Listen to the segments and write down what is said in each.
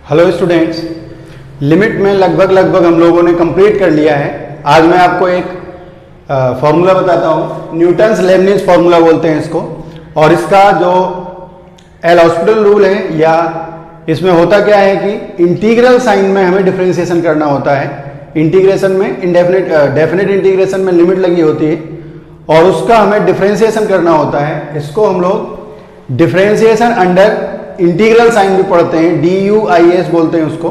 Hello students, limit में लगभग हम लोगों ने कंप्लीट कर लिया है। आज मैं आपको एक फॉर्मूला बताता हूँ, न्यूटन्स लेबनिज फॉर्मूला बोलते हैं इसको। और इसका जो एल हॉस्पिटल रूल है, या इसमें होता क्या है कि इंटीग्रल साइन में हमें डिफरेंशिएशन करना होता है। इंटीग्रेशन में डेफिनेट इंटीग्रेशन में लिमिट लगी होती है और उसका हमें डिफरेंशिएशन करना होता है। इसको हम लोग डिफरेंशिएशन अंडर इंटीग्रल साइन भी पढ़ते हैं, DUIS बोलते हैं उसको।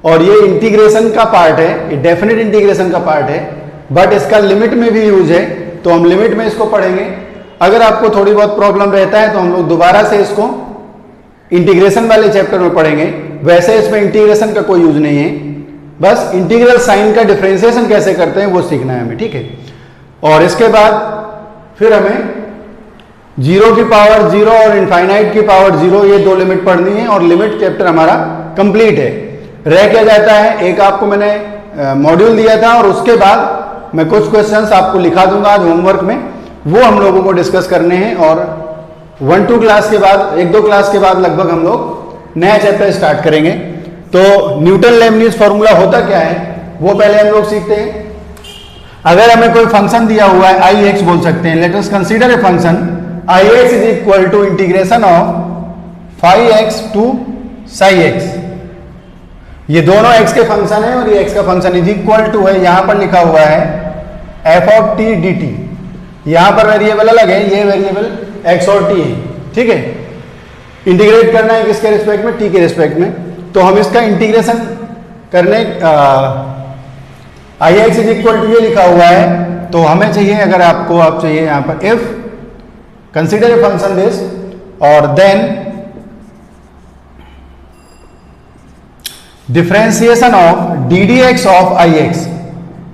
और ये इंटीग्रेशन का पार्ट है, ये डेफिनेट इंटीग्रेशन का पार्ट है, बट इसका लिमिट में भी यूज है, तो हम लिमिट में इसको पढ़ेंगे। अगर आपको थोड़ी बहुत प्रॉब्लम रहता है तो हम लोग दोबारा से इसको इंटीग्रेशन वाले चैप्टर में पढ़ेंगे। वैसे इसमें इंटीग्रेशन का कोई यूज नहीं है, बस इंटीग्रल साइन का डिफरेंशिएशन कैसे करते हैं वो सीखना है हमें, ठीक है। और इसके बाद फिर हमें 0 की पावर 0 और इनफाइनाइट की पावर 0, ये दो लिमिट पढ़नी है और लिमिट चैप्टर हमारा कंप्लीट है। रह क्या जाता है, एक आपको मैंने मॉड्यूल दिया था और उसके बाद मैं कुछ क्वेश्चंस आपको लिखा दूंगा आज होमवर्क में, वो हम लोगों को डिस्कस करने हैं। और 1-2 क्लास के बाद, 1-2 क्लास के बाद लगभग हम लोग नया चैप्टर स्टार्ट करेंगे। तो न्यूटन लेबनिज फॉर्मूला होता क्या है वो पहले हम लोग सीखते हैं। अगर हमें कोई फंक्शन दिया हुआ है, Ix बोल सकते हैं, let us consider a function Ix is equal to integration of phi x to psi x। ये दोनों x के फंक्शन है और ये x का फंक्शन इज इक्वल टू है, यहां पर लिखा हुआ है f of t dt। यहां पर वेरिएबल अलग है, ये वेरिएबल x और t है, ठीक है। इंटीग्रेट करना है किसके रिस्पेक्ट में, t के रिस्पेक्ट में। तो हम इसका इंटीग्रेशन करने Ix इज इक्वल टू ये लिखा हुआ है, तो हमें चाहिए, अगर आपको आप चाहिए यहां पर if consider a function this और then differentiation of ddx of Ix।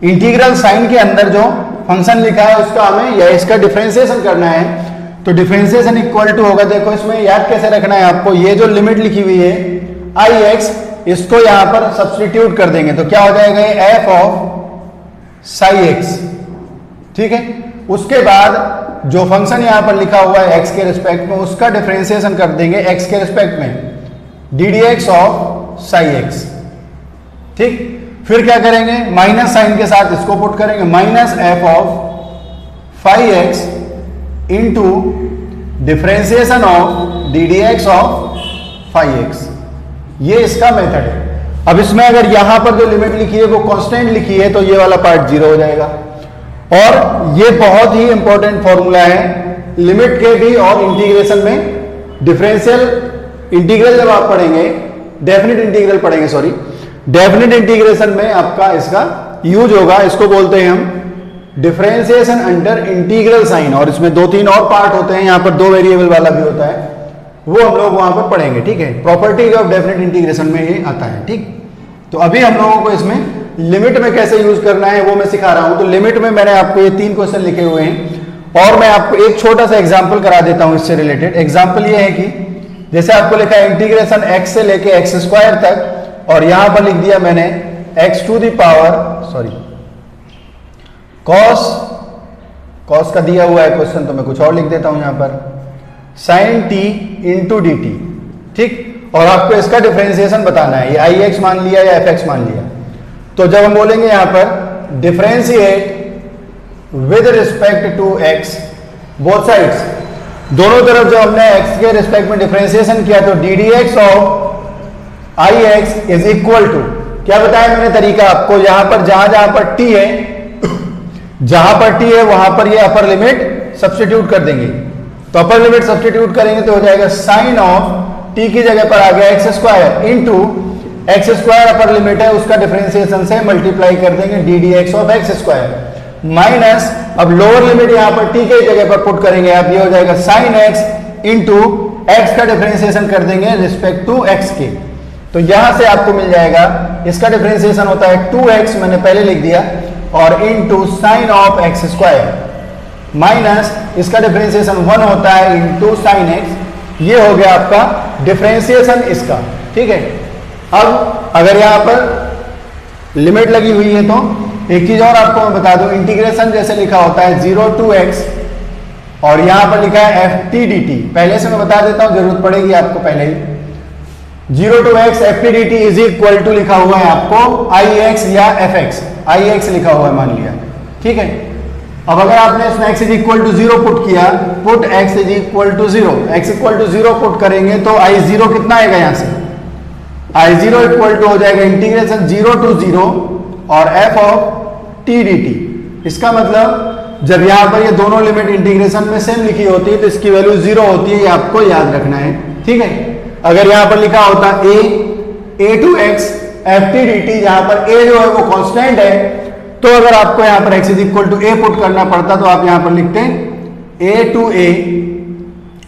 Integral sign के अंदर जो फंक्शन लिखा है उसका हमें या इसका डिफरेंशिएशन करना है। तो डिफरेंशिएशन इक्वल टू होगा, देखो इसमें याद कैसे रखना है आपको, ये जो लिमिट लिखी हुई है Ix, इसको यहां पर सब्स्टिट्यूट कर देंगे तो क्या हो जाएगा, ये f ऑफ psi x, ठीक है। उसके बाद जो फंक्शन यहां पर लिखा हुआ है x के रिस्पेक्ट में, उसका डिफरेंशिएशन कर देंगे x के रिस्पेक्ट में, ddx ऑफ psi x, ठीक। फिर क्या करेंगे, माइनस साइन के साथ इसको पुट करेंगे, minus f of phi x into differentiation of ddx of phi x। ये इसका मेथड है। अब इसमें अगर यहां पर जो लिमिट लिखी है वो कांस्टेंट लिखी है तो ये वाला पार्ट 0 हो जाएगा। और ये बहुत ही इंपॉर्टेंट फॉर्मूला है लिमिट के भी और इंटीग्रेशन में। डिफरेंशियल इंटीग्रल जब आप पढ़ेंगे, डेफिनेट इंटीग्रल पढ़ेंगे, सॉरी, डेफिनेट इंटीग्रेशन में आपका इसका यूज होगा। इसको बोलते हैं हम डिफरेंशिएशन अंडर इंटीग्रल साइन। और इसमें 2-3 और पार्ट होते हैं, यहां पर 2 वेरिएबल वाला भी होता है, वो हम लोग वहां पर पढ़ेंगे, ठीक है। प्रॉपर्टीज ऑफ डेफिनेट इंटीग्रेशन में ये आता है, ठीक। तो अभी हम लोगों को इसमें लिमिट में कैसे यूज करना है वो मैं सिखा रहा हूं। तो लिमिट में मैंने आपको ये 3 क्वेश्चन लिखे हुए हैं और मैं आपको एक छोटा सा एग्जांपल करा देता हूं इससे रिलेटेड। एग्जांपल ये है कि जैसे आपको लिखा है इंटीग्रेशन x से लेके x² तक, और यहां पर लिख दिया मैंने x to the power, sorry, cos का दिया हुआ है क्वेश्चन, तो मैं कुछ और लिख देता हूं यहां पर, sin t into d T, ठीक। और आपको इसका डिफरेंशिएशन बताना है, ये Ix मान लिया या fx मान लिया। तो जब हम बोलेंगे यहां पर differentiate with respect to x both sides, दोनों तरफ जो हमने x के रिस्पेक्ट में डिफरेंशिएशन किया, तो ddx of Ix is equal to, क्या बताया मैंने तरीका आपको, यहां पर जहां पर t है, जहां पर t है वहां पर ये अपर लिमिट सब्स्टिट्यूट कर देंगे। तो अपर लिमिट सब्स्टिट्यूट करेंगे तो हो जाएगा साइन ऑफ t की जगह पर आ गया x² into x² upper limit है, उसका डिफरेंशिएशन से मल्टीप्लाई कर देंगे ddx ऑफ x², माइनस अब लोअर लिमिट यहां पर t के जगह पर पुट करेंगे आप, ये हो जाएगा साइन x इंटू x का डिफरेंशिएशन कर देंगे रिस्पेक्ट टू x के। तो यहां से आपको मिल जाएगा, इसका डिफरेंशिएशन होता है 2x, मैंने पहले लिख दिया, और into sine of x² minus इसका डिफरेंशिएशन 1 होता है इंटू साइन x। ये हो गया आपका डिफरेंशिएशन इसका, ठीक है। अब अगर यहां पर लिमिट लगी हुई है तो एक चीज और आपको मैं बता दूं, इंटीग्रेशन जैसे लिखा होता है 0 टू x और यहां पर लिखा है ft dt। पहले से मैं बता देता हूं, जरूरत पड़ेगी आपको पहले ही। 0 to x f t d t is equal to लिखा हुआ है आपको आई एक्स या एफ एक्स, आई एक्स लिखा हुआ है मान लिया, ठीक है। अब अगर आपने इसमें x is equal to 0 put किया, put x is equal to 0, x equal to 0 put करेंगे तो आई 0 कितना आएगा यहां से, आई 0 इक्वल टू हो जाएगा इंटीग्रेशन 0 to 0 और f of T d T. इसका मतलब जब यहां पर ये दोनों लिमिट इंटीग्रेशन में सेम लिखी होती है तो इसकी वैल्यू 0 होती है, ये आपको याद रखना है, ठीक है। अगर यहां पर लिखा होता a to x f t d t, जहां पर a जो है वो कांस्टेंट है, तो अगर आपको यहां पर x is equal to a put करना पड़ता तो आप यहां पर लिखते हैं a टू a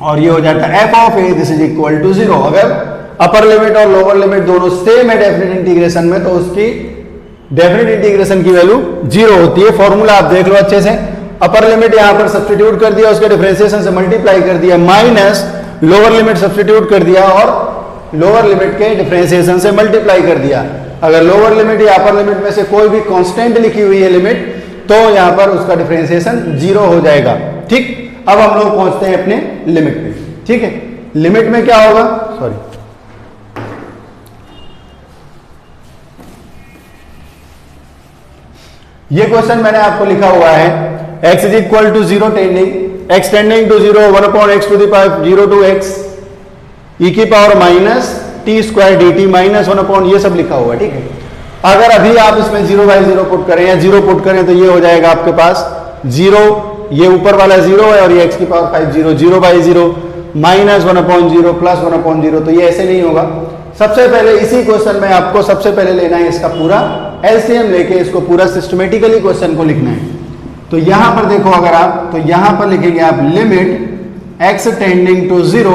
और ये हो जाता है f of a this is equal to 0। अगर अपर लिमिट और लोअर लिमिट दोनों सेम है डेफिनेट इंटीग्रेशन में तो उसकी डेफिनेट इंटीग्रेशन की वैल्यू 0 होती है। फॉर्मूला आप देख लो अच्छे से, अपर लिमिट यहां पर सब्स्टिट्यूट कर दिया, उसके डिफरेंशिएशन से मल्टीप्लाई कर दिया, माइनस लोअर लिमिट सब्स्टिट्यूट कर दिया और लोअर लिमिट के डिफरेंशिएशन से मल्टीप्लाई कर दिया। अगर लोअर लिमिट या अपर लिमिट में से कोई भी कांस्टेंट लिखी हुई है लिमिट, तो यहां पर उसका डिफरेंशिएशन 0 हो जाएगा, ठीक। अब हम लोग पहुंचते हैं अपने लिमिट पे, ठीक है। लिमिट में क्या होगा, सॉरी, ये क्वेश्चन मैंने आपको लिखा हुआ है x is equal to 0 tending x tending to 0 1 upon x to the power 0 to x e की power minus t square d t minus 1 upon, ये सब लिखा हुआ है, ठीक है। अगर अभी आप इसमें 0 बाई 0 पुट करें या 0 पुट करें तो ये हो जाएगा आपके पास 0, ये ऊपर वाला 0 है और ये x की power 5 0, 0 by 0 minus 1 upon 0 plus 1 upon 0, तो ये ऐसे नहीं होगा। सबसे पहले इसी क्वेश्चन में आपको सबसे पहले लेना है इसका पूरा एलसीएम लेके इसको पूरा सिस्टमेटिकली क्वेश्चन को लिखना है। तो यहां पर देखो, अगर आप तो यहां पर लिखेंगे आप लिमिट x टेंडिंग टू 0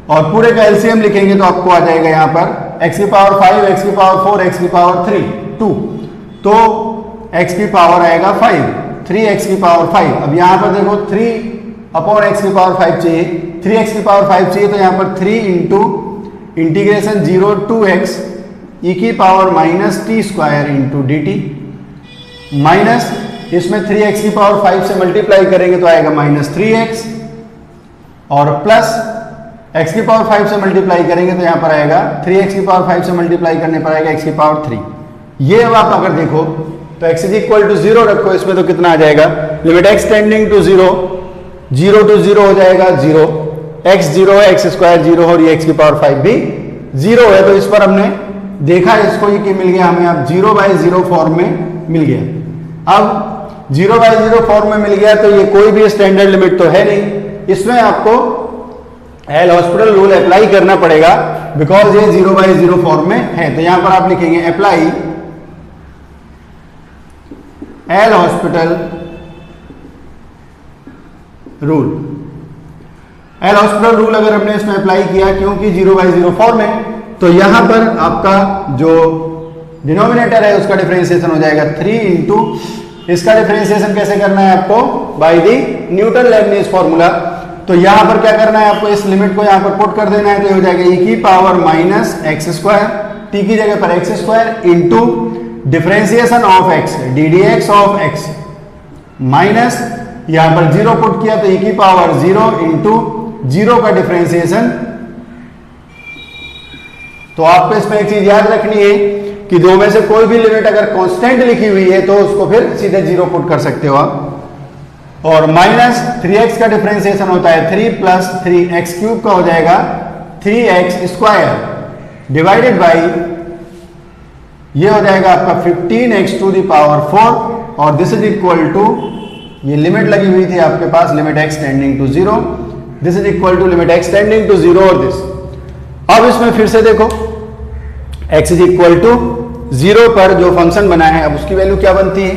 और पूरे का एलसीएम लिखेंगे तो आपको आ जाएगा यहां पर x की पावर 5, x की पावर 4, x की पावर 3 2, तो x की पावर आएगा 5, 3x की पावर 5। अब यहां पर देखो 3 अपॉन x की पावर 5 चाहिए, 3x की पावर 5 चाहिए, तो यहां पर 3 into integration 0 to x e की power minus t square into d t, minus इसमें 3x की पावर 5 से मल्टीप्लाई करेंगे तो आएगा माइनस 3x और प्लस x की पावर 5 से मल्टीप्लाई करेंगे तो यहां पर आएगा 3x की पावर 5 से मल्टीप्लाई करने पर आएगा x की पावर 3। ये अब आप अगर देखो तो x इज इक्वल टू 0 रखो, इसमें तो कितना आ जाएगा, limit x tending to 0, 0 to 0 हो जाएगा 0, x 0 है, x स्क्वायर 0 और ये x की पावर 5 भी 0 है। तो इस पर हमने देखा इसको ये कि मिल गया हमें, अब 0 बाई 0 फॉर्म में मिल गया। अब 0 बाई 0 फॉर्म में मिल गया तो ये कोई भी स्टैंडर्ड लिमिट तो है नहीं, इसमें आपको एल हॉस्पिटल रूल अप्लाई करना पड़ेगा बिकॉज ये 0 बाई 0 फॉर्म में है। तो यहां पर आप लिखेंगे apply L'Hospital rule. L hospital rule अगर हमने इसमें अप्लाई किया, क्योंकि 0 बाई 0 फॉर्म है, तो यहां पर आपका जो डिनोमिनेटर है उसका डिफरेंशिएशन हो जाएगा 3 इंटू, इसका डिफरेंशिएशन कैसे करना है आपको, by the Newton Lebanese formula. तो यहां पर क्या करना है आपको, इस लिमिट को यहां पर पुट कर देना है, तो ये हो जाएगा e की power minus x square, t की जगह पर x square into differentiation of x D d x of x minus यहां पर 0 पुट किया तो e की पावर 0 इंटू 0 का डिफरेंशिएशन। तो आपको इसमें एक चीज याद रखनी है कि दो में से कोई भी लिमिट अगर कांस्टेंट लिखी हुई है तो उसको फिर सीधे 0 पुट कर सकते हो आप। और माइनस 3x का डिफरेंशिएशन होता है 3 प्लस 3x क्यूब का हो जाएगा 3x स्क्वायर डिवाइडेड बाई ये हो जाएगा आपका 15x टू द पावर 4 और दिस इज इक्वल टू, ये लिमिट लगी हुई थी आपके पास, limit x tending to 0, this is equal to limit x tending to 0 और दिस। अब इसमें फिर से देखो x इज इक्वल टू 0 पर जो फंक्शन बना है अब उसकी वैल्यू क्या बनती है,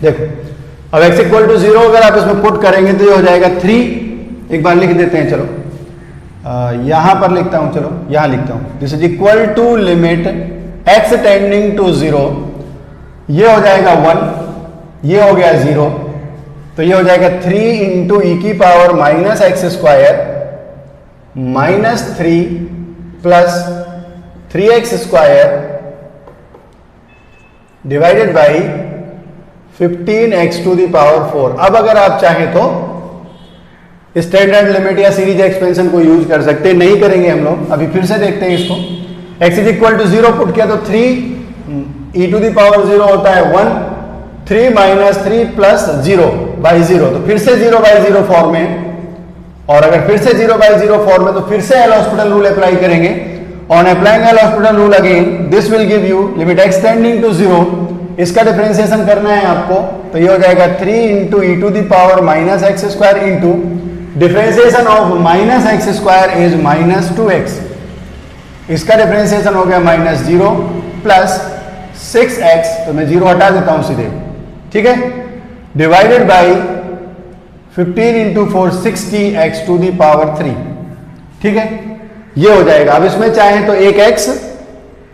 देखो अब x इक्वल टू 0 अगर आप इसमें पुट करेंगे तो ये हो जाएगा 3, एक बार लिख देते हैं, चलो यहां पर लिखता हूं, चलो यहां लिखता हूं, this is equal to limit x tending to 0, ये हो जाएगा 1, ये हो गया 0, तो ये हो जाएगा 3 इंटू ई की power minus x square minus 3 plus 3x square divided by 15x to the power 4। अब अगर आप चाहें तो स्टैंडर्ड लिमिट या सीरीज एक्सपेंशन को यूज कर सकते हैं, नहीं करेंगे हम लोग, अभी फिर से देखते हैं इसको। x is equal to 0 put किया तो 3 e टू द पावर 0 होता है 1, 3 माइनस 3 प्लस 0 बाई 0, तो फिर से 0 बाई 0 फॉर्म में, और अगर फिर से 0 बाई 0 फॉर्म में तो फिर से एल हॉस्पिटल रूल अप्लाई करेंगे। On applying L'Hospital rule again this will give you limit x tending to 0, इसका डिफरेंशिएशन करना है आपको, तो ये हो जाएगा 3 into e to the power minus x square into differentiation of minus x square is minus 2x, इसका differentiation हो गया माइनस 0 प्लस 6x, तो मैं 0 हटा देता हूं सीधे, ठीक है, divided by 15 into 4 60x to the power 3, ठीक है, ये हो जाएगा। अब इसमें चाहें तो एक x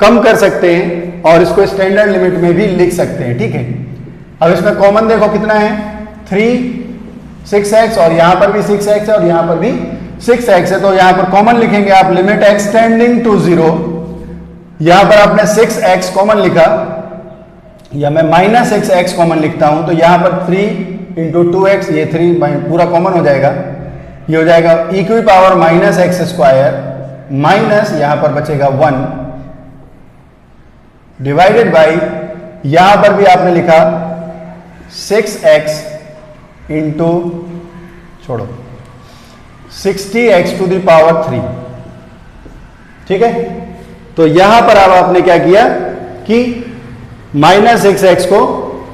कम कर सकते हैं और इसको स्टैंडर्ड लिमिट में भी लिख सकते हैं, ठीक है। अब इसमें कॉमन देखो कितना है, 3 6x, और यहां पर भी 6x है और यहां पर भी 6x है, तो यहां पर कॉमन लिखेंगे आप लिमिट x टेंडिंग टू 0, यहां पर आपने 6x कॉमन लिखा, या मैं माइनस 6x कॉमन लिखता हूं, तो यहां पर 3 इंटू 2x, ये 3 पूरा कॉमन हो जाएगा, ये हो जाएगा e की power minus x square minus यहां पर बचेगा 1 डिवाइडेड बाई, यहां पर भी आपने लिखा 6x इंटू छोड़ो 60x टू द पावर 3, ठीक है। तो यहां पर अब आपने क्या किया कि माइनस 6x को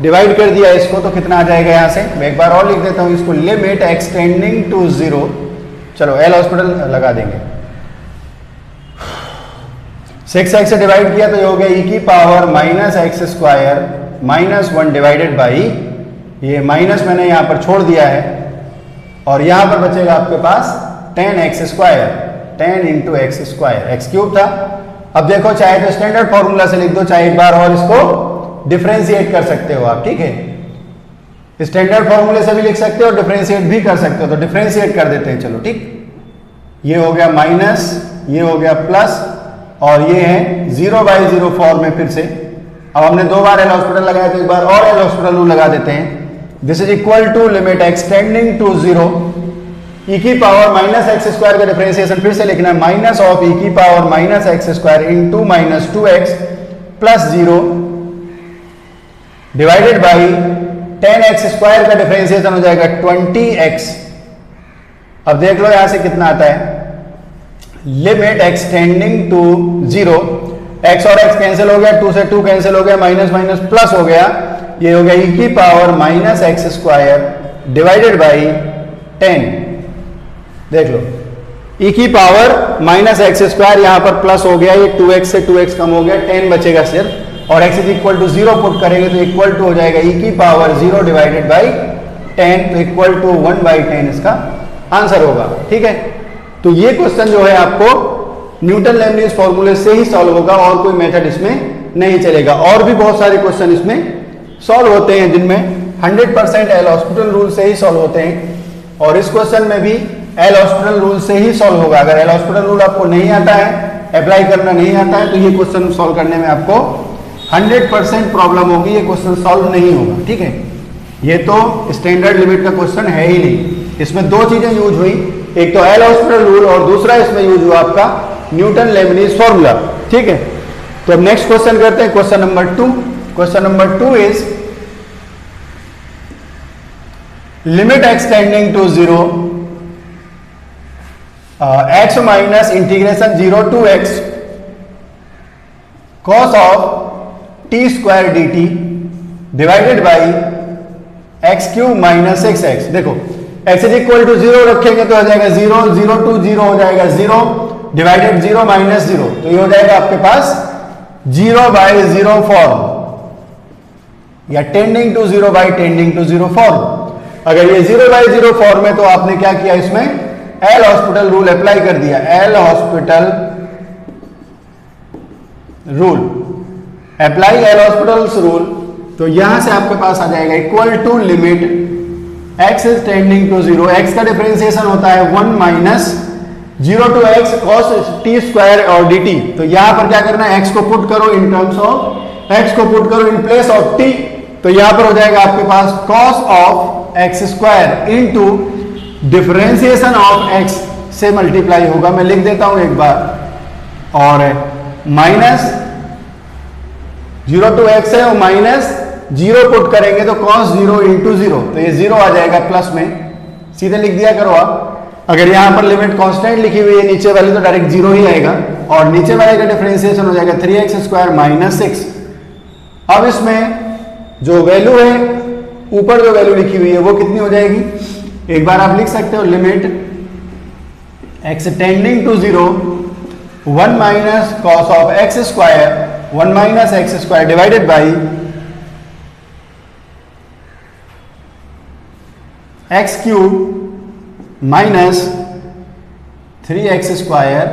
डिवाइड कर दिया इसको, तो कितना आ जाएगा यहां से, मैं एक बार और लिख देता हूं इसको, लिमिट x टेंडिंग टू 0, चलो एल हॉस्पिटल लगा देंगे, 6x से डिवाइड किया तो ये हो गया e की power minus x square minus 1 divided by, ये माइनस मैंने यहां पर छोड़ दिया है, और यहां पर बचेगा आपके पास 10x square, 10 into x square, x cube था। अब देखो चाहे तो स्टैंडर्ड फॉर्मूला से लिख दो, चाहे एक बार और इसको डिफरेंशिएट कर सकते हो आप, ठीक है, स्टैंडर्ड फॉर्मूले से भी लिख सकते हो और डिफरेंशिएट भी कर सकते हो, तो डिफरेंशिएट कर देते हैं, चलो ठीक, ये हो गया माइनस, ये हो गया प्लस, और ये है 0 बाई 0 फॉर्म में फिर से। अब हमने 2 बार एल हॉस्पिटल लगाया तो एक बार और एल हॉस्पिटल रूल लगा देते हैं, this is equal to limit x tending to 0, e की पावर माइनस एक्स स्क्वायर का डिफरेंशिएशन फिर से लिखना है, माइनस ऑफ e की power minus x square into minus 2x plus 0 divided by 10x square का डिफरेंशिएशन हो जाएगा 20x। अब देख लो यहां से कितना आता है, limit x tending to 0, x और x कैंसिल हो गया, 2 से 2 कैंसिल हो गया, माइनस माइनस प्लस हो गया, ये हो गया e की power minus x square divided by 10, देख लो e की पावर माइनस एक्स स्क्वायर, यहां पर प्लस हो गया, ये 2x से 2x कम हो गया, 10 बचेगा सिर्फ, और x is equal to 0 put करेंगे तो इक्वल टू हो जाएगा e की पावर 0 डिवाइडेड बाई 10, तो इक्वल टू 1 बाई 10 इसका आंसर होगा, ठीक है। तो ये क्वेश्चन जो है आपको न्यूटन लेबनीज फॉर्मूले से ही सॉल्व होगा, और कोई मेथड इसमें नहीं चलेगा। और भी बहुत सारे क्वेश्चन इसमें सॉल्व होते हैं जिनमें 100% एल हॉस्पिटल रूल से ही सॉल्व होते हैं, और इस क्वेश्चन में भी एल हॉस्पिटल रूल से ही सॉल्व होगा। अगर एल हॉस्पिटल रूल आपको नहीं आता है, अप्लाई करना नहीं आता है, तो ये क्वेश्चन सॉल्व करने में आपको 100% प्रॉब्लम होगी, ये क्वेश्चन सॉल्व नहीं होगा, ठीक है। ये तो स्टैंडर्ड लिमिट का क्वेश्चन है ही नहीं, इसमें 2 चीजें यूज हुई, एक तो एल हॉस्पिटल रूल और दूसरा इसमें यूज हुआ आपका न्यूटन लेबनीज फॉर्मूला, ठीक है। तो अब नेक्स्ट क्वेश्चन करते हैं, question number 2। Question number 2 is limit x tending to 0, x minus integration 0 to x cos of t square dt divided by x cube minus 6x। देखो x is equal to 0 रखेंगे तो हो जाएगा 0, 0 to 0 हो जाएगा 0 divided 0 minus 0, तो ये हो जाएगा आपके पास 0 बाई 0 फॉर्म, या tending to 0 by tending to 0 form. अगर ये 0 बाई 0 फॉर्म है तो आपने क्या किया, इसमें एल हॉस्पिटल रूल अप्लाई कर दिया, L'Hospital rule apply L'Hospital rule, तो यहां से आपके पास आ जाएगा equal to limit x is tending to 0, x का डिफरेंशिएशन होता है 1 minus 0 to x cos t स्क्वायर और dt। तो यहां पर क्या करना है, x को पुट करो इन टर्म्स ऑफ, x को पुट करो इन प्लेस ऑफ t, तो यहां पर हो जाएगा आपके पास cos of x square into differentiation of x से मल्टीप्लाई होगा। मैं लिख देता हूं एक बार, और माइनस 0 टू एक्स है और माइनस 0 पुट करेंगे तो कॉस 0 इंटू 0, तो ये 0 आ जाएगा प्लस में, सीधे लिख दिया करो आप। अगर यहां पर लिमिट कांस्टेंट लिखी हुई है नीचे वाली तो डायरेक्ट 0 ही आएगा, और नीचे वाले का डिफरेंशिएशन हो जाएगा 3x स्क्वायर माइनस 6। अब इसमें जो वैल्यू है, ऊपर जो वैल्यू लिखी हुई है वो कितनी हो जाएगी, एक बार आप लिख सकते हो, limit x tending to 0 1 minus cos of x square 1 minus x square divided by x cube minus 3x square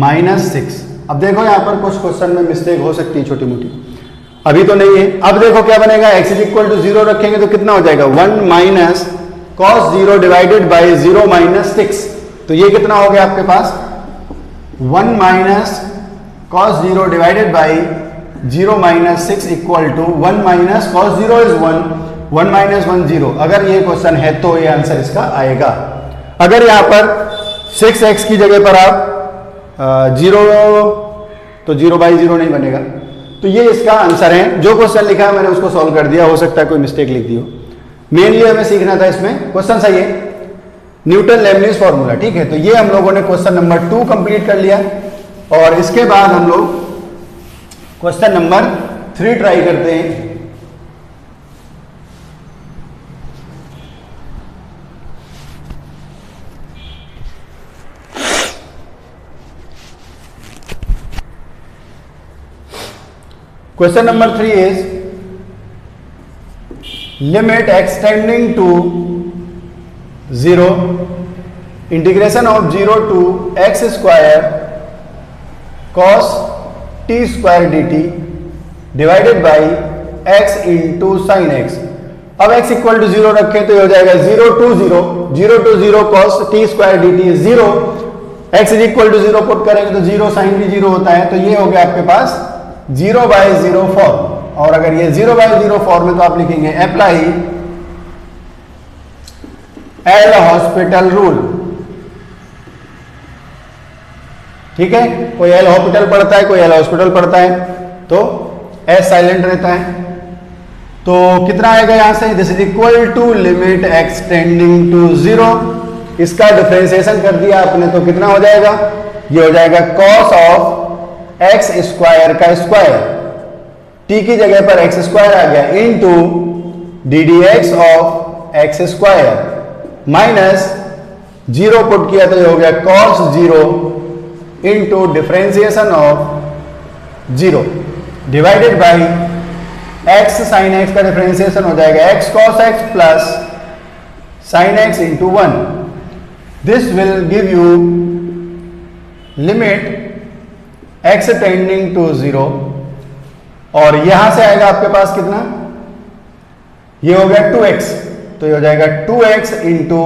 minus 6। अब देखो यहां पर कुछ क्वेश्चन में मिस्टेक हो सकती है छोटी मोटी, अभी तो नहीं है। अब देखो क्या बनेगा, x इज इक्वल टू 0 रखेंगे तो कितना हो जाएगा 1 minus cos 0 divided by 0 minus 6, तो ये कितना हो गया आपके पास 1 minus cos 0 divided by 0 minus 6 equal to 1 minus cos 0 is 1 minus 1 0। अगर ये क्वेश्चन है तो ये आंसर इसका आएगा। अगर यहां पर 6x की जगह पर आप 0, तो 0 बाई 0 नहीं बनेगा, तो ये इसका आंसर है। जो क्वेश्चन लिखा है मैंने उसको सॉल्व कर दिया, हो सकता है कोई मिस्टेक लिख दी हो। मेनली हमें सीखना था इसमें, क्वेश्चन सही है, न्यूटन लेबनिज फॉर्मूला, ठीक है। तो ये हम लोगों ने क्वेश्चन नंबर 2 कंप्लीट कर लिया, और इसके बाद हम लोग क्वेश्चन नंबर 3 ट्राई करते हैं। Question number 3 is limit x tending to 0 integration of 0 to x square cos t square dt divided by x into sin x। अब x इक्वल टू 0 रखें तो ये हो जाएगा 0 to 0 cos t square dt 0, x is equal to 0 put करेंगे तो 0 sin भी 0 होता है, तो ये हो गया आपके पास 0 बाई 0 फॉर्म। और अगर ये 0 बाई 0 फॉर्म है तो आप लिखेंगे अप्लाई एल हॉस्पिटल रूल, ठीक है। कोई एल हॉस्पिटल पढ़ता है, कोई एल हॉस्पिटल पढ़ता है, तो एस साइलेंट रहता है। तो कितना आएगा यहां से, this is equal to limit x tending to 0, इसका डिफरेंशिएशन कर दिया आपने तो कितना हो जाएगा, ये हो जाएगा कॉस ऑफ एक्स स्क्वायर का स्क्वायर, टी की जगह पर एक्स स्क्वायर आ गया, into d d x of x square minus 0 put किया तो ये हो गया cos 0 into differentiation of 0 divided by x sine x का डिफरेंशिएशन हो जाएगा x cos x plus sine x into 1। This will give you limit x tending to 0, और यहां से आएगा आपके पास कितना, ये हो गया 2x, तो ये हो जाएगा 2x into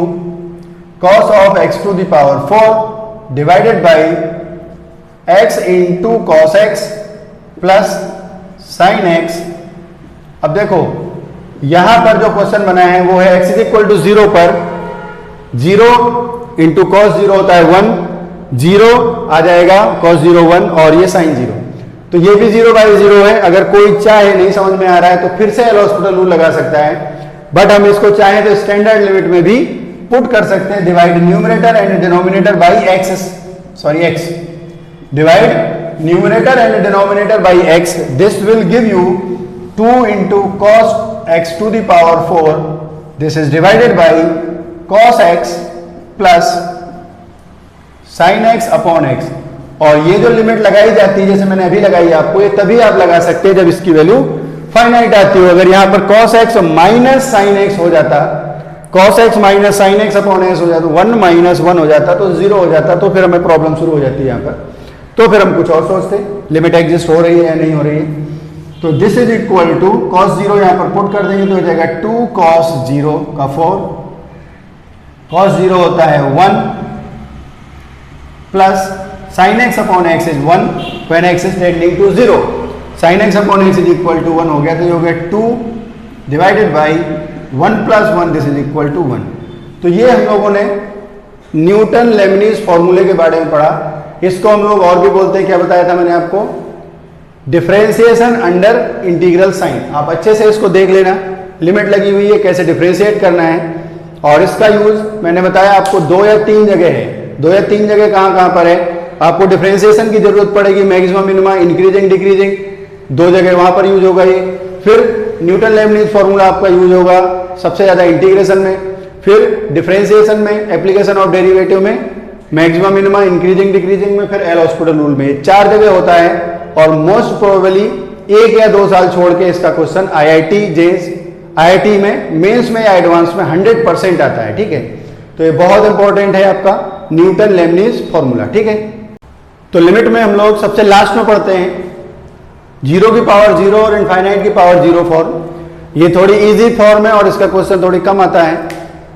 cos of x to the power 4 divided by x into cos x plus sine x. अब देखो यहां पर जो क्वेश्चन बना है वो है x इज इक्वल टू 0 पर 0 इंटू कॉस 0 होता है 1, 0 आ जाएगा cos 0 1, और ये sin 0, तो ये भी 0 बाई 0 है। अगर कोई चाहे नहीं समझ में आ रहा है तो फिर से एल हॉस्पिटल रूल लगा सकता है, बट हम इसको चाहें तो स्टैंडर्ड लिमिट में भी पुट कर सकते हैं, divide numerator and denominator by x, divide numerator and denominator by x, this will give you 2 into cos x to the power 4, this is divided by cos x plus sine x upon x. और ये जो limit लगाई जाती है जैसे मैंने अभी लगाई आपको, ये तभी आप लगा सकते हैं जब इसकी वैल्यू फाइनाइट आती हो। अगर यहां पर cos x minus sine x हो जाता, cos x minus sign x upon x हो जाता, 1 माइनस 1 हो जाता तो 0 हो जाता, तो फिर हमें प्रॉब्लम शुरू हो जाती है यहां पर। तो फिर हम कुछ और सोचते, लिमिट एग्जिस्ट हो रही है या नहीं हो रही है। तो this is equal to cos 0 यहां पर पुट कर देंगे तो हो जाएगा 2 cos 0 का 4, cos 0 होता है 1 plus sine x upon x is 1 when x is tending to 0। Sine x upon x is equal to 1 हो गया, तो ये हो गया 2 divided by 1 plus 1 this is equal to 1। तो ये हम लोगों ने न्यूटन लेबनीज फॉर्मूले के बारे में पढ़ा। इसको हम लोग और भी बोलते हैं, क्या बताया था मैंने आपको, डिफरेंशिएशन अंडर इंटीग्रल साइन। आप अच्छे से इसको देख लेना, लिमिट लगी हुई है, कैसे डिफरेंशिएट करना है। और इसका यूज मैंने बताया आपको 2 या 3 जगह है। 2 या 3 जगह कहाँ कहाँ पर है, आपको डिफरेंशिएशन की जरूरत पड़ेगी, मैक्सिमम मिनिमा, इंक्रीजिंग डिक्रीजिंग, 2 जगह वहां पर यूज होगा ये। फिर न्यूटन लेबनीज फॉर्मूला आपका यूज होगा सबसे ज्यादा इंटीग्रेशन में, फिर डिफरेंशिएशन में, एप्लीकेशन ऑफ डेरिवेटिव में, मैक्सिमम मिनिमा, इंक्रीजिंग डिक्रीजिंग में, फिर एल हॉस्पिटल रूल में। 4 जगह होता है और मोस्ट प्रोबेबली 1 या 2 साल छोड़ के इसका क्वेश्चन आईआईटी में, मेंस में या एडवांस में 100% आता है। ठीक है, तो ये बहुत इंपॉर्टेंट है आपका न्यूटन लेबनीज फॉर्मूला। ठीक है, तो लिमिट में हम लोग सबसे लास्ट में पढ़ते हैं 0 की पावर 0 और इनफाइनाइट की पावर 0 फॉर्म। ये थोड़ी इजी फॉर्म है और इसका क्वेश्चन थोड़ी कम आता है,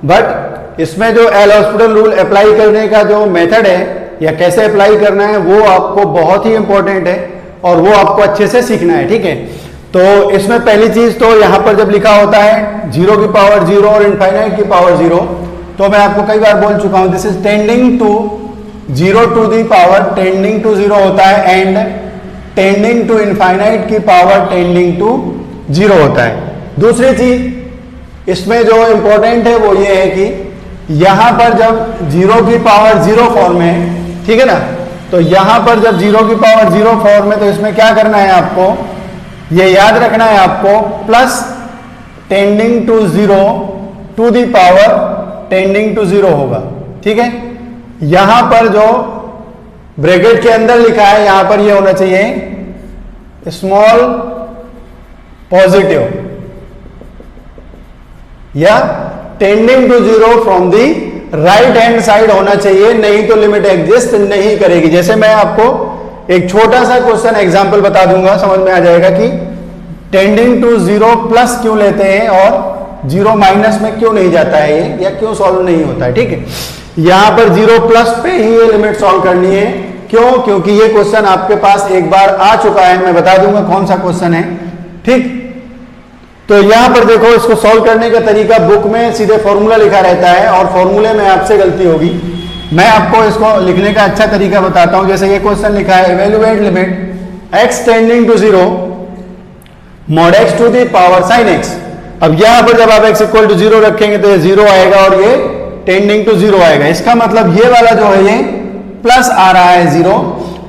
बट इसमें जो एल हॉस्पिटल रूल अप्लाई करने का जो मेथड है या कैसे अप्लाई करना है वो आपको बहुत ही इंपॉर्टेंट है और वो आपको अच्छे से सीखना है। ठीक है, तो इसमें पहली चीज तो यहां पर जब लिखा होता है 0 की पावर 0 और इनफाइनाइट की पावर 0, तो मैं आपको कई बार बोल चुका हूं this is tending to 0 to the power tending to 0 होता है, एंड टेंडिंग टू इनफाइनाइट की पावर टेंडिंग टू 0 होता है। दूसरी चीज इसमें जो इंपॉर्टेंट है वो ये है कि यहां पर जब 0 की पावर 0 फॉर्म है, ठीक है ना, तो यहां पर जब 0 की पावर 0 फॉर्म है तो इसमें क्या करना है आपको, ये याद रखना है आपको, plus tending to 0 to the power tending to 0 होगा। ठीक है, यहां पर जो ब्रैकेट के अंदर लिखा है यहां पर ये होना चाहिए स्मॉल पॉजिटिव या tending to 0 from the right hand side होना चाहिए, नहीं तो लिमिट एग्जिस्ट नहीं करेगी। जैसे मैं आपको एक छोटा सा क्वेश्चन एग्जांपल बता दूंगा, समझ में आ जाएगा कि टेंडिंग टू 0 प्लस क्यों लेते हैं और 0 माइनस में क्यों नहीं जाता है ये, या क्यों सॉल्व नहीं होता है। ठीक है, यहां पर 0 प्लस पे ही ये लिमिट सॉल्व करनी है। क्यों? क्योंकि ये क्वेश्चन आपके पास एक बार आ चुका है, मैं बता दूंगा कौन सा क्वेश्चन है। ठीक, तो यहां पर देखो, इसको सॉल्व करने का तरीका बुक में सीधे फॉर्मूला लिखा रहता है और फॉर्मूले में आपसे गलती होगी। मैं आपको इसको लिखने का अच्छा तरीका बताता हूं। जैसे ये क्वेश्चन लिखा है evaluate limit x tending to 0 mod x to the power sine x। अब यहां पर जब आप x इक्वल टू 0 रखेंगे तो ये 0 आएगा और ये टेंडिंग टू 0 आएगा। इसका मतलब ये वाला जो है ये प्लस आ रहा है 0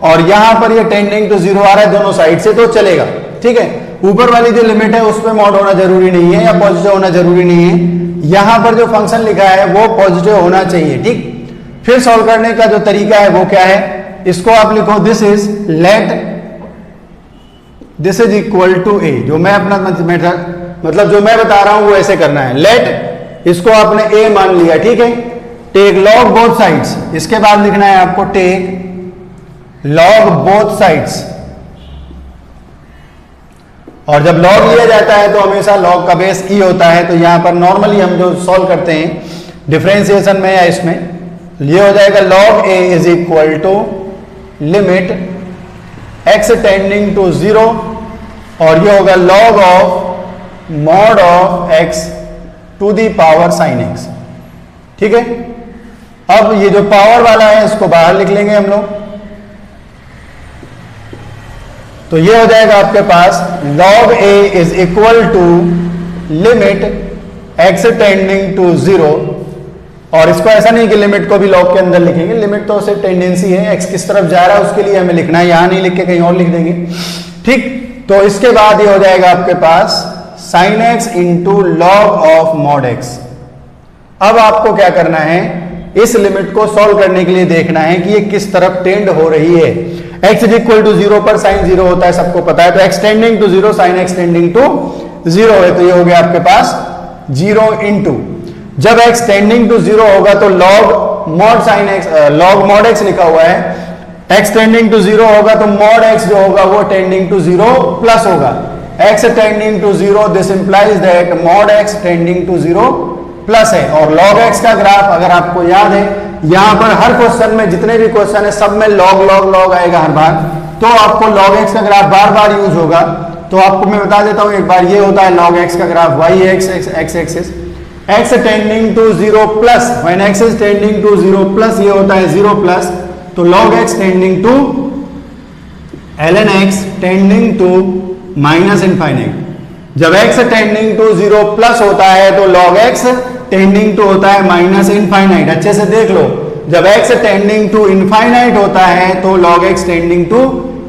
और यहां पर ये टेंडिंग टू 0 आ रहा है दोनों साइड से, तो चलेगा। ठीक है, ऊपर वाली जो लिमिट है उसमें मॉड होना जरूरी नहीं है या पॉजिटिव होना जरूरी नहीं है। यहां पर जो फंक्शन लिखा है वो पॉजिटिव होना चाहिए। ठीक, फिर सॉल्व करने का जो तरीका है वो क्या है, इसको आप लिखो this is let this is equal to a. जो मैं अपना मतलब जो मैं बता रहा हूं वो ऐसे करना है। लेट इसको आपने ए मान लिया, ठीक है, टेक लॉग बोथ साइड्स। इसके बाद लिखना है आपको टेक लॉग बोथ साइड्स, और जब लॉग लिया जाता है तो हमेशा लॉग का बेस ई होता है। तो यहां पर नॉर्मली हम जो सॉल्व करते हैं डिफरेंशिएशन में या इसमें, ये हो जाएगा log a is equal to limit x tending to 0 और ये होगा log of mod of x to the power sine x। ठीक है, अब ये जो पावर वाला है इसको बाहर लिख लेंगे हम लोग, तो ये हो जाएगा आपके पास log a is equal to limit x tending to 0, और इसको ऐसा नहीं कि लिमिट को भी लॉग के अंदर लिखेंगे, लिमिट तो सिर्फ टेंडेंसी है, x किस तरफ जा रहा है उसके लिए हमें लिखना है, यहां नहीं लिख के कहीं और लिख देंगे। ठीक, तो इसके बाद ये हो जाएगा आपके पास sine x into log of mod x। अब आपको क्या करना है, इस लिमिट को सॉल्व करने के लिए देखना है कि ये किस तरफ टेंड हो रही है। x इज इक्वल टू 0 पर साइन 0 होता है, सबको पता है, तो x tending to 0 sine x tending to 0 है, तो ये हो गया आपके पास 0 इंटू, जब x टेंडिंग टू 0 होगा तो log mod sine x, log mod x लिखा हुआ है, x टेंडिंग टू 0 होगा तो मॉड x जो होगा वो टेंडिंग टू 0 प्लस होगा। x tending to 0 this implies that mod x tending to 0 plus है। और log x का ग्राफ अगर आपको याद है, यहां पर हर क्वेश्चन में जितने भी क्वेश्चन है सब में log log log आएगा हर बार, तो आपको log x का ग्राफ बार बार यूज होगा। तो आपको मैं बता देता हूं एक बार, ये होता है log x का graph, y x axis, x tending to 0 plus, when x is tending to 0 plus, ये होता है 0 प्लस, तो log x tending to ln x tending to minus infinite. जब x टेंडिंग टू 0 प्लस होता है तो log x टेंडिंग टू होता है माइनस इनफाइनाइट। अच्छे से देख लो, जब x टेंडिंग टू इनफाइनाइट होता है तो log x tending to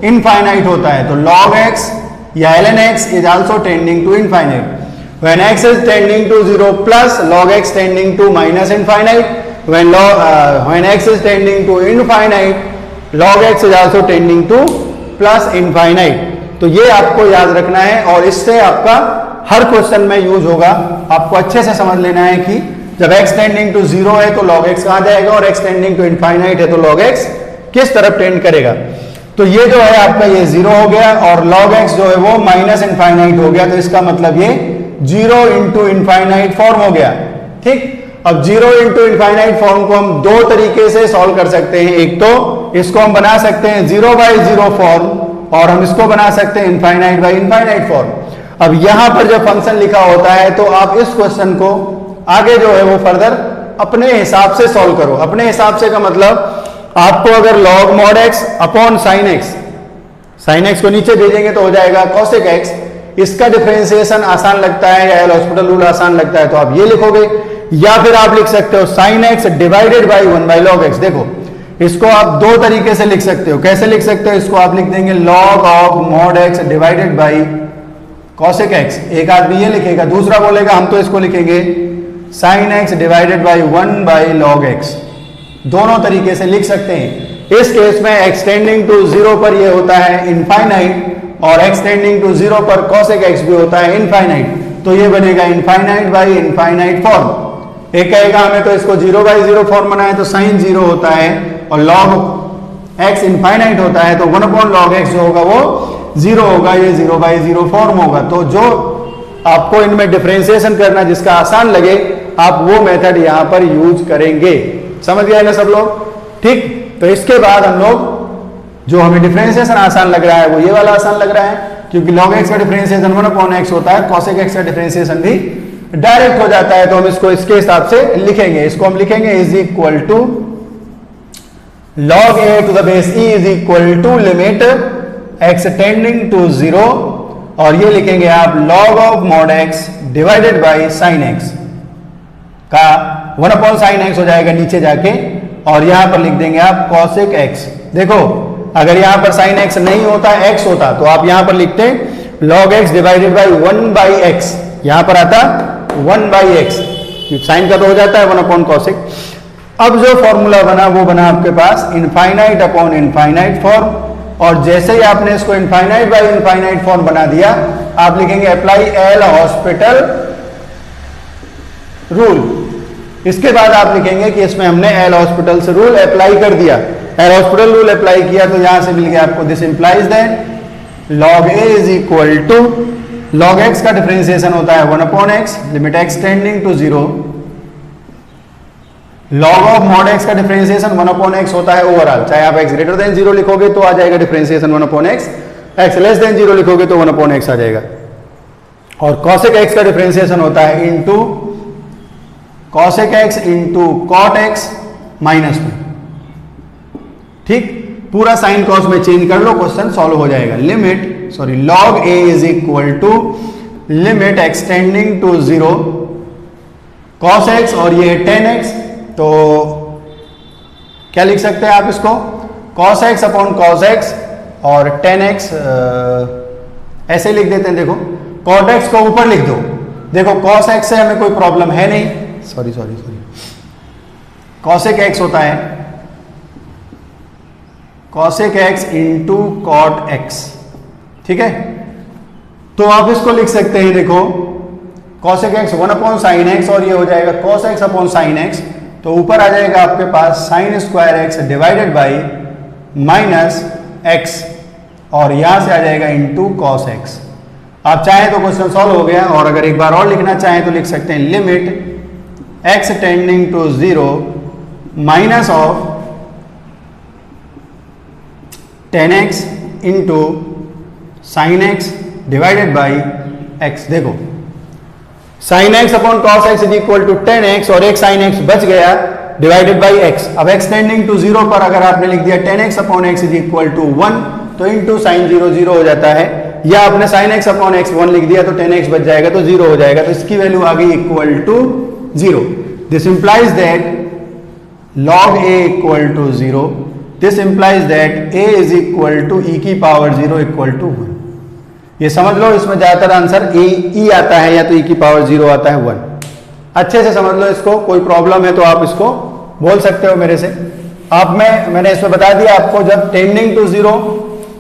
infinite होता है। तो log x या ln x is also tending to infinite. When x is tending to 0 plus, log x tending to minus infinite. When x is tending to infinite, log x is also tending to plus infinite. तो ये आपको याद रखना है और इससे आपका हर question में यूज होगा। आपको अच्छे से समझ लेना है कि जब x टेंडिंग टू 0 है तो log x कहाँ जाएगा और x टेंडिंग टू इनफाइनाइट है तो log x किस तरफ टेंड करेगा। तो ये जो है आपका ये 0 हो गया और log x जो है वो माइनस इनफाइनाइट हो गया। तो इसका मतलब ये 0 इंटू इनफाइनाइट फॉर्म हो गया। ठीक, अब 0 इंटू इनफाइनाइट फॉर्म को हम दो तरीके से सॉल्व कर सकते हैं। एक तो इसको हम बना सकते हैं 0 बाई 0 फॉर्म और हम इसको बना सकते हैं इनफाइनाइट बाई इनफाइनाइट फॉर्म। अब यहां पर जब फंक्शन लिखा होता है तो आप इस क्वेश्चन को आगे जो है वो फर्दर अपने हिसाब से सॉल्व करो। अपने हिसाब से का मतलब आपको अगर log mod x upon sin x को नीचे भेजेंगे तो हो जाएगा cosec x। इसका डिफरेंशिएशन आसान लगता है या एल हॉस्पिटल रूल आसान लगता है तो आप ये लिखोगे, या फिर आप लिख सकते हो sin x divided by 1 by log x। देखो इसको आप दो तरीके से लिख सकते हो। कैसे लिख सकते हो, इसको आप लिख देंगे log of mod x divided by cosec x। एक आदमी ये लिखेगा, दूसरा बोलेगा हम तो इसको लिखेंगे sin x divided by 1 by log x। दोनों तरीके से लिख सकते हैं। इस केस में x टेंडिंग टू 0 पर ये होता है इनफाइनाइट और x टेंडिंग टू 0 पर cosec x भी होता है इनफाइनाइट। तो ये बनेगा इनफाइनाइट बाई इनफाइनाइट फॉर्म। एक कहेगा हमें तो इसको 0 बाई 0 फॉर्म बनाए तो sin 0 होता है और log x इनफाइनाइट होता है तो 1 अपॉन log x जो होगा वो 0 होगा, ये 0 बाई 0 फॉर्म होगा। तो जो आपको इनमें डिफरेंशिएशन करना जिसका आसान लगे आप वो मेथड यहां पर यूज करेंगे। समझ गए ना सब लोग? ठीक, तो इसके बाद हम लोग जो हमें डिफरेंशिएशन आसान लग रहा है वो ये वाला आसान लग रहा है क्योंकि log x का डिफरेंशिएशन 1 अपॉन x होता है, cosec x का डिफरेंशिएशन भी डायरेक्ट हो जाता है। तो हम इसको इसके हिसाब से लिखेंगे। इसको हम लिखेंगे is equal to log a to the base e is equal to limit x tending to 0 और ये लिखेंगे आप log of mod x divided by sin x का 1 अपॉन sin x हो जाएगा नीचे जाके और यहां पर लिख देंगे आप cosec x। देखो अगर यहां पर sin x नहीं होता x होता तो आप यहां पर लिखते log x divided by 1 by x, यहां पर आता 1 बाई x, साइन का तो हो जाता है 1 अपॉन cosec। अब जो फॉर्मूला बना वो बना आपके पास इनफाइनाइट अपॉन इनफाइनाइट फॉर्म और जैसे ही आपने इसको इनफाइनाइट बाई इनफाइनाइट फॉर्म बना दिया आप लिखेंगे अप्लाई एल हॉस्पिटल रूल। इसके बाद आप लिखेंगे कि इसमें हमने एल हॉस्पिटल से रूल अप्लाई कर दिया। एल हॉस्पिटल रूल अप्लाई किया तो यहां से मिल गया आपको this implies that log a is equal to log x का डिफरेंशिएशन होता है 1 upon x limit x tending to 0। log of mod x का डिफरेंशिएशन 1 अपॉन x होता है ओवरऑल। चाहे आप x ग्रेटर देन 0 लिखोगे तो आ जाएगा differentiation 1 upon x, x less than 0 लिखोगे तो 1 अपॉन x आ जाएगा। और cosec x का डिफरेंशिएशन होता है into cosec x into cot x minus में। ठीक, पूरा साइन कॉस में चेंज कर लो, क्वेश्चन सॉल्व हो जाएगा। log a is equal to limit x tending to 0 cos x और ये 10x। तो क्या लिख सकते हैं आप इसको cos x upon cos x और 10x ऐसे लिख देते हैं। देखो cot x को ऊपर लिख दो। देखो cos x से हमें कोई प्रॉब्लम है नहीं, सॉरी cosec x होता है cosec x into cot x। ठीक है, तो आप इसको लिख सकते हैं। देखो cosec x 1 upon sine x और ये हो जाएगा cos x upon sine x। तो ऊपर आ जाएगा आपके पास sine square x divided by minus x और यहां से आ जाएगा इंटू cos x। आप चाहें तो क्वेश्चन सॉल्व हो गया और अगर एक बार और लिखना चाहें तो लिख सकते हैं limit x tending to 0 minus of 10x into sine x divided by x. देखो sine x upon cos x is equal to ten x और एक साइन एक्स बच गया डिवाइडेड बाई एक्स। अब एक्स टेंडिंग टू जीरो पर अगर आपने लिख दिया ten x upon x is equal to one, तो इंटू साइन जीरो जीरो हो जाता है, या आपने sine x upon x one लिख दिया तो टेन एक्स बच जाएगा तो जीरो हो जाएगा, तो इसकी वैल्यू आ गई equal to zero. This implies that log a equal to zero, this implies that a is equal to e की power zero equal to one. ये समझ लो, इसमें ज्यादातर आंसर e आता है या तो e की पावर जीरो आता है वन। अच्छे से समझ लो इसको, कोई प्रॉब्लम है तो आप इसको बोल सकते हो मेरे से। अब मैंने इसमें बता दिया आपको, जब tending to zero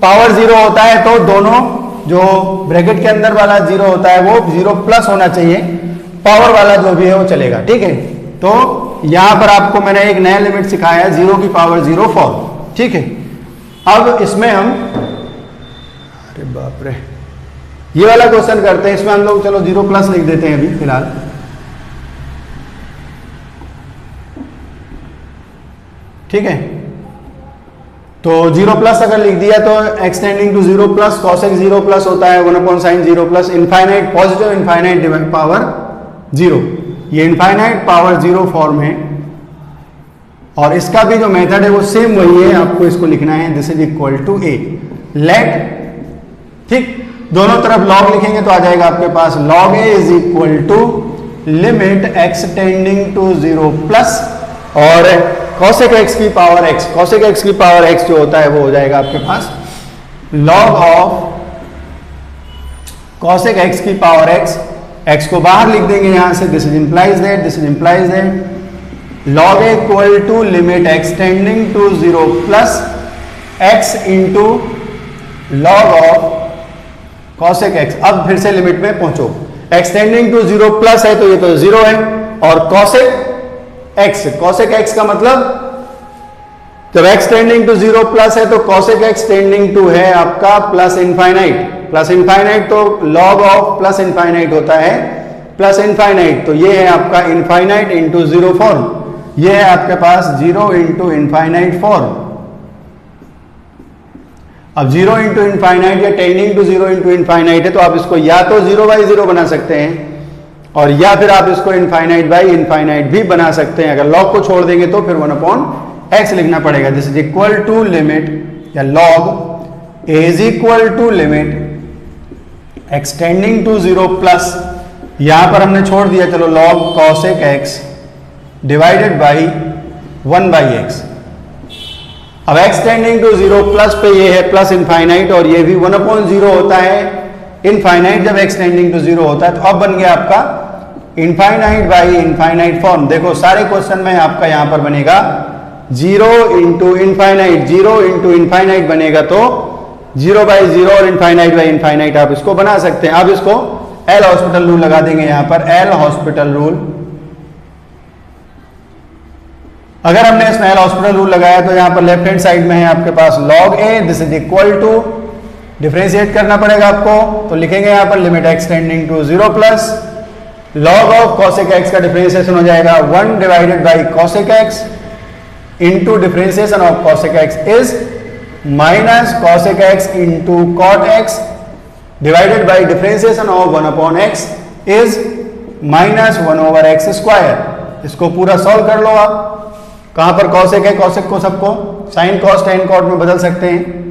power zero होता है तो दोनों जो ब्रैकेट के अंदर वाला जीरो होता है वो जीरो प्लस होना चाहिए, पावर वाला जो भी है वो चलेगा, ठीक है। तो यहां पर आपको मैंने एक नया लिमिट सिखाया है जीरो की पावर जीरो फॉर्म, ठीक है। अब इसमें हम, अरे बाप रे, ये वाला क्वेश्चन करते हैं। इसमें हम लोग चलो जीरो प्लस लिख देते हैं अभी फिलहाल, ठीक है। तो जीरो प्लस अगर लिख दिया तो x tending to zero plus cos x zero plus होता है one upon sine zero plus infinite positive infinite divide power zero. ये इनफाइनाइट पावर जीरो फॉर्म है और इसका भी जो मेथड है वो सेम वही है, आपको इसको लिखना है this is equal to a let, ठीक। दोनों तरफ लॉग लिखेंगे तो आ जाएगा आपके पास log a is equal to limit x tending to zero plus और cosec x की पावर x, cosec x की पावर x जो होता है वो हो जाएगा आपके पास log ऑफ cosec x की पावर x, x को बाहर लिख देंगे यहां से, this is implies that log a equal to limit x tending to zero plus x into log of cosec x। अब फिर से लिमिट में पहुंचो, x tending to zero plus है तो ये तो जीरो है, और cosec x का मतलब जब x tending to zero plus है तो cosec x टेंडिंग टू है आपका प्लस इनफाइनाइट, प्लस इनफाइनाइट तो log ऑफ प्लस इनफाइनाइट होता है प्लस इनफाइनाइट, तो ये है आपका इनफाइनाइट इंटू जीरो फॉर्म, ये है आपके पास जीरो इंटू इनफाइनाइट फॉर्म। अब जीरो इंटू इनफाइनाइट या tending to zero into infinite है तो आप इसको या तो जीरो बाई जीरो बना सकते हैं और या फिर आप इसको इनफाइनाइट बाई इनफाइनाइट भी बना सकते हैं। अगर लॉग को छोड़ देंगे तो फिर वन अपॉन एक्स लिखना पड़ेगा, this is equal to limit या log a is equal to limit x tending to zero plus, यहां पर हमने छोड़ दिया चलो log cosec x divided by one by x. अब x tending to zero plus पे ये है प्लस इनफाइनाइट और ये भी वन अपॉन जीरो होता है इनफाइनाइट जब एक्स टेंडिंग टू जीरो होता है, तो अब बन गया आपका इनफाइनाइट बाई इनफाइनाइट फॉर्म। देखो सारे क्वेश्चन में आपका यहां पर बनेगा zero into infinite, zero into infinite बनेगा तो जीरो बाई जीरो और इनफाइनाइट बाई इनफाइनाइट आप इसको बना सकते हैं। अब इसको एल हॉस्पिटल रूल लगा देंगे यहां पर, एल हॉस्पिटल रूल। अगर हमने इसमें एल हॉस्पिटल रूल लगाया तो यहां पर लेफ्ट हैंड साइड में है आपके पास log a, this is equal to, differentiate करना पड़ेगा आपको तो लिखेंगे यहां पर limit x tending to zero plus log of cosec x का डिफरेंशिएशन हो जाएगा one divided by cosec x into differentiation of cosec x is minus cosec x into cot x divided by differentiation of one upon x is minus one over x square. इसको पूरा solve कर लो आप, कहां पर cosec है, cosec को सबको sine cos tan cot में बदल सकते हैं।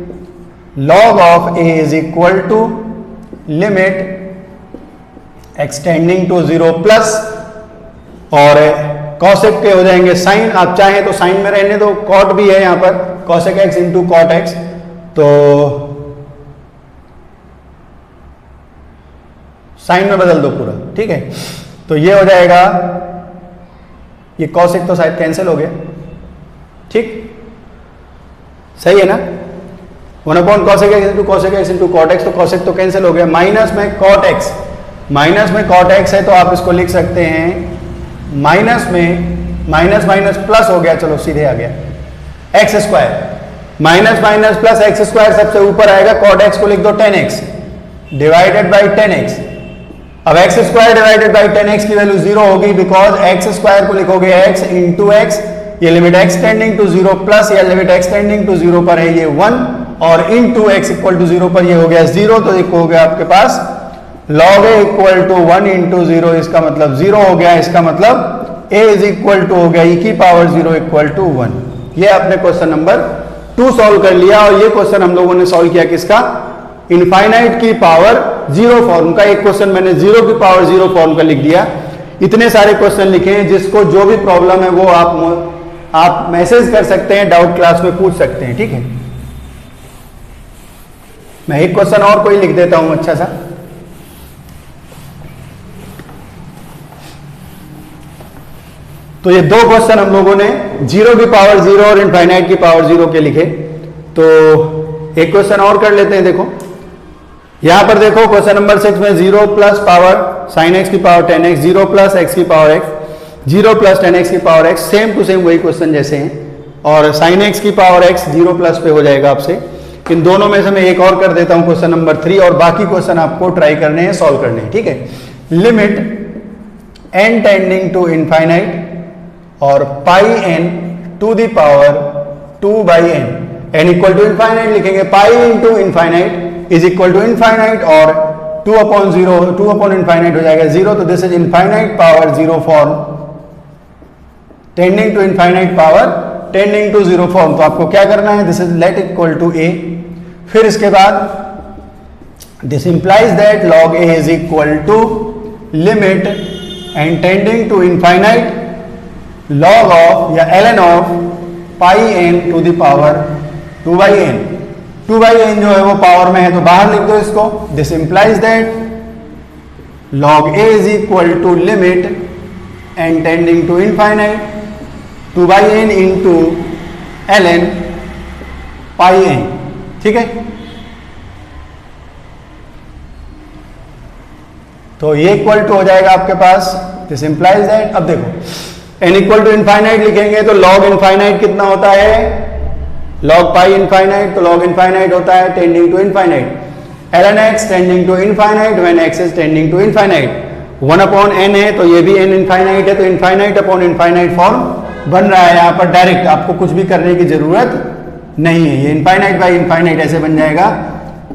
log of a is equal to limit x tending to zero plus और कॉसेक के हो जाएंगे साइन, आप चाहें तो साइन में रहने दो, कॉट भी है यहां पर cosec x into cot x, तो साइन में बदल दो पूरा, ठीक है। तो ये हो जाएगा, ये कॉसेक तो शायद कैंसिल हो गया, ठीक, सही है ना, one upon cosec x into cosec x into cot x, तो कॉसेक तो कैंसिल हो गया, माइनस में कॉट एक्स, माइनस में कॉट एक्स है तो आप इसको लिख सकते हैं माइनस में माइनस माइनस प्लस हो गया, चलो सीधे आ गया x square, minus minus plus x square सबसे ऊपर आएगा, कॉट एक्स को लिख दो 10x डिवाइडेड बाई 10x। अब x square divided by 10x की वैल्यू जीरो होगी बिकॉज एक्स स्क्वायर को लिखोगे x इंटू एक्स, ये limit x tending to zero plus या limit x tending to zero पर है ये 1 और into x equal to 0 पर ये हो गया 0, तो एक हो गया आपके पास log a equal to 1 into 0, इसका मतलब 0 हो गया, इसका मतलब a इज इक्वल टू हो गया e की पावर 0 इक्वल टू 1। ये आपने क्वेश्चन नंबर 2 सॉल्व कर लिया। और ये क्वेश्चन हम लोगों ने सॉल्व किया किसका, इनफाइनाइट की पावर 0 फॉर्म का। एक क्वेश्चन मैंने 0 की पावर 0 फॉर्म का लिख दिया। इतने सारे क्वेश्चन लिखे हैं, जिसको जो भी प्रॉब्लम है वो आप मैसेज कर सकते हैं, डाउट क्लास में पूछ सकते हैं, ठीक है। मैं एक क्वेश्चन और कोई लिख देता हूं अच्छा सा। तो ये 2 क्वेश्चन हम लोगों ने 0 की पावर 0 और इनफाइनाइट की पावर 0 के लिखे। तो एक क्वेश्चन और कर लेते हैं। देखो यहां पर देखो क्वेश्चन नंबर 6 में 0 प्लस पावर साइन एक्स की पावर 10x, 0 प्लस एक्स की पावर x, 0 प्लस 10x की power x, same to same वही क्वेश्चन जैसे हैं। और साइन एक्स की पावर x 0 प्लस पे हो जाएगा आपसे। इन दोनों में से मैं एक और कर देता हूं क्वेश्चन नंबर 3, और बाकी क्वेश्चन आपको ट्राई करने हैं, सॉल्व करने हैं, ठीक है। Limit n tending to infinite और pi n to the power 2 by n equal to infinite लिखेंगे। Pi into infinite is equal to infinite और 2 अपॉन 0, 2 अपॉन इनफाइनाइट हो जाएगा 0। तो this is infinite power 0 form tending to infinite power tending to 0 form. तो आपको क्या करना है, this is let equal to a। फिर इसके बाद this implies that log a is equal to limit n tending to infinite log of या ln of pi n to the power 2 by n। 2 by n जो है वो power में है, तो बाहर लिख दो इसको। This implies that log a is equal to limit n tending to infinite 2 by n into ln pi n, ठीक है। तो ये इक्वल टू हो जाएगा आपके पास, दिस इंप्लाइज दैट। अब देखो n इक्वल टू इनफाइनाइट लिखेंगे तो log इनफाइनाइट कितना होता है, log पाई इनफाइनाइट, तो log इनफाइनाइट होता है tending to infinite. ln x tending to infinite when x is tending to infinite. 1 upon n है, तो ये भी n इनफाइनाइट है, तो इनफाइनाइट अपॉन इनफाइनाइट फॉर्म बन रहा है। यहाँ पर डायरेक्ट आपको कुछ भी करने की जरूरत नहीं है। ये इनफाइनाइट बाई इनफाइनाइट ऐसे बन जाएगा।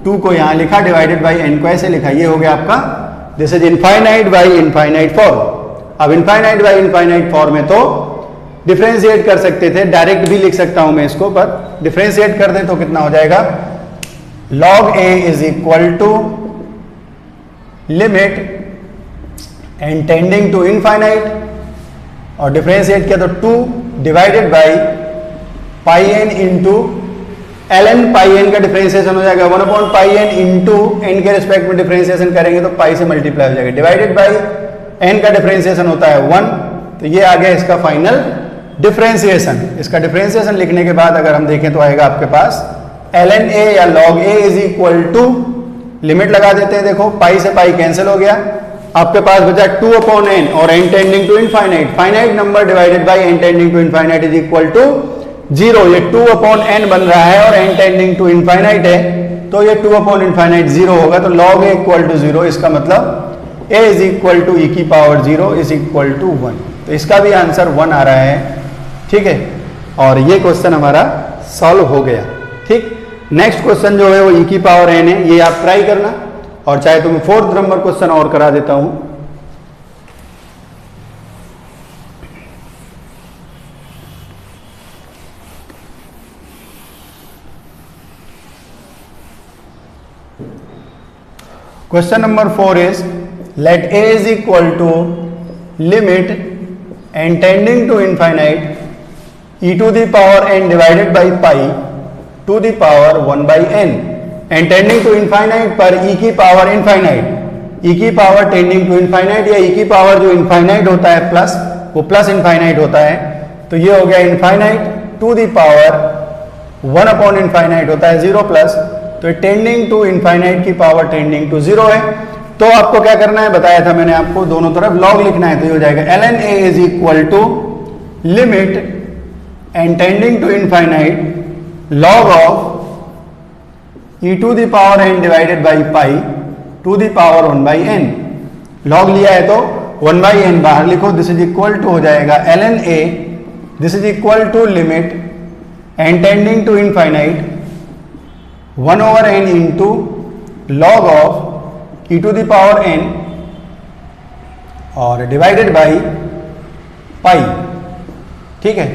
2 को यहाँ लिखा, डिवाइडेड बाई n को ऐसे लिखा, ये हो गया आपका this is infinite by infinite form. अब इनफाइनाइट बाई इनफाइनाइट फॉर्म में तो डिफरेंशिएट कर सकते थे, डायरेक्ट भी लिख सकता हूं मैं इसको, पर डिफरेंशिएट कर दे तो कितना हो जाएगा, log a is equal to limit n tending to infinite, और डिफरेंशिएट किया तो 2 divided by pi n into ln pi n का डिफरेंशिएशन हो जाएगा 1 upon pi n into n के रिस्पेक्ट में डिफरेंशिएशन करेंगे तो पाई से मल्टीप्लाई हो जाएगा, डिवाइडेड बाई n का डिफरेंशिएशन होता है 1। तो ये आ गया इसका फाइनल डिफरेंशिएशन। इसका डिफरेंशिएशन लिखने के बाद अगर हम देखें तो आएगा आपके पास ln a या log a is equal to, limit लगा देते हैं, देखो पाई से पाई कैंसिल हो गया, आपके पास बचा 2 अपॉन n और n tending to infinite. Finite number divided by n tending to infinite is equal to 0। ये 2 अपॉन n बन रहा है और n टेंडिंग टू इनफाइनाइट है, तो ये 2 अपॉन इनफाइनाइट 0 होगा। तो log a इक्वल टू 0, इसका मतलब a is equal to e की पावर 0 इज इक्वल टू 1। तो इसका भी आंसर 1 आ रहा है, ठीक है। और ये क्वेश्चन हमारा सॉल्व हो गया, ठीक। नेक्स्ट क्वेश्चन जो है वो e की पावर n है, ये आप ट्राई करना, और चाहे तो मैं 4th नंबर क्वेश्चन और करा देता हूं। Question number 4 is let a is equal to limit and tending to infinite e to the power n divided by pi to the power 1 by n and tending to infinite पर e की power infinite, e की power tending to infinite या e की power जो infinite होता है plus, वो plus infinite होता है, तो ये हो गया infinite to the power 1 upon infinite होता है 0 प्लस, तो टेंडिंग टू इनफाइनाइट की पावर टेंडिंग टू 0 है। तो आपको क्या करना है, बताया था मैंने आपको, दोनों तरफ log लिखना है, तो ये हो जाएगा ln a is equal to limit n tending to infinite log of e to the power n divided by pi to the power 1 by n। log लिया है तो 1 बाई n बाहर लिखो, दिस इज इक्वल टू हो जाएगा ln a, this is equal to limit n tending to infinite 1/n into log of e to the power n और divided by pi. ठीक है,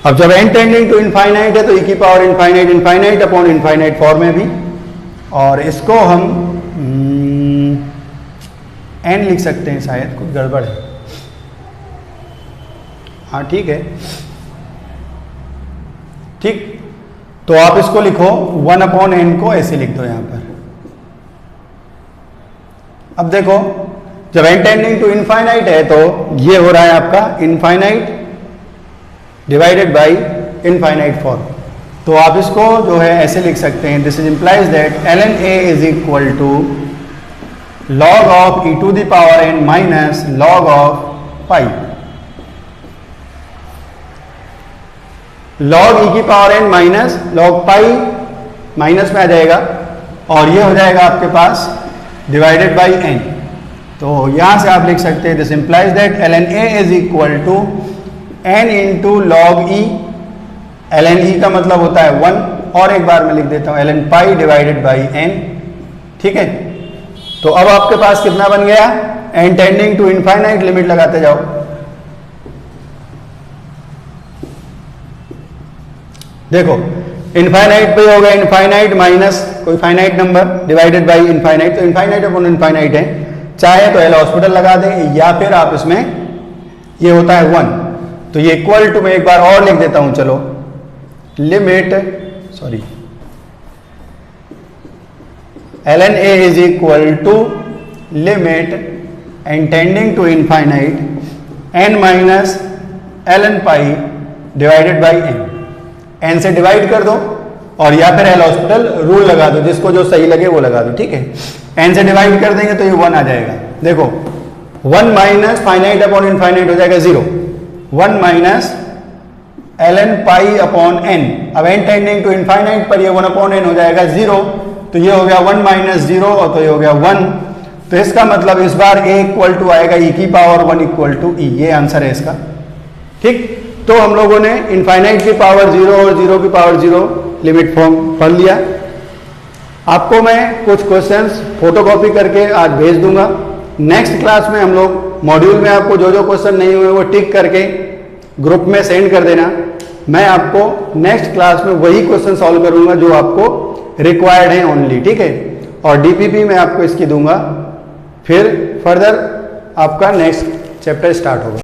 अब जब n टेंडिंग टू इनफाइनाइट है तो e की power infinite infinite upon infinite form में भी, और इसको हम n लिख सकते हैं, शायद कुछ गड़बड़ है। हाँ ठीक है, ठीक, तो आप इसको लिखो 1/n को ऐसे लिख दो यहां पर। अब देखो जब n टेंडिंग टू इनफाइनाइट है तो ये हो रहा है आपका infinite divided by infinite form. तो आप इसको जो है ऐसे लिख सकते हैं, this is implies that ln a is equal to log of e to the power n minus log of pi. log e की power n minus log pi minus में आ जाएगा और ये हो जाएगा आपके पास डिवाइडेड बाई n। तो यहां से आप लिख सकते हैं this implies that ln a is equal to n into log e। ln e का मतलब होता है 1, और एक बार मैं लिख देता हूं ln pi divided by n। ठीक है, तो अब आपके पास कितना बन गया, n tending to infinite, limit लगाते जाओ। देखो इनफाइनाइट पे हो गया इनफाइनाइट माइनस कोई finite number divided by infinite, तो इनफाइनाइट अपॉन इनफाइनाइट है, चाहे तो एल हॉस्पिटल लगा दें या फिर आप इसमें ये होता है 1, तो ये इक्वल टू, मैं एक बार और लिख देता हूं, चलो limit sorry ln a is equal to limit n tending to infinite n minus ln pi divided by n से डिवाइड कर दो और या फिर एल हॉस्पिटल रूल लगा दो, जिसको जो सही लगे वो लगा दो। ठीक है, n से डिवाइड कर देंगे तो ये 1 आ जाएगा। देखो 1 माइनस फाइनाइट अपॉन इनफाइनाइट हो जाएगा 0, 1 minus ln pi upon n। अब n टेंडिंग टू इनफाइनाइट पर ये 1/n हो जाएगा 0, तो ये हो गया 1 माइनस 0 और तो ये हो गया 1। तो इसका मतलब इस बार a इक्वल टू आएगा e की पावर 1 इक्वल टू e, ये आंसर है इसका। ठीक, तो हम लोगों ने इनफाइनाइट की पावर 0 और 0 की पावर 0 लिमिट फॉर्म पढ़ लिया। आपको मैं कुछ क्वेश्चंस फोटोकॉपी करके आज भेज दूंगा। नेक्स्ट क्लास में हम लोग मॉड्यूल में आपको जो जो क्वेश्चन नहीं हुए वो टिक करके ग्रुप में सेंड कर देना। मैं आपको नेक्स्ट क्लास में वही क्वेश्चन सॉल्व करूंगा जो आपको रिक्वायर्ड है ओनली। ठीक है, और डीपीपी मैं आपको इसकी दूंगा, फिर फर्दर आपका नेक्स्ट चैप्टर स्टार्ट होगा।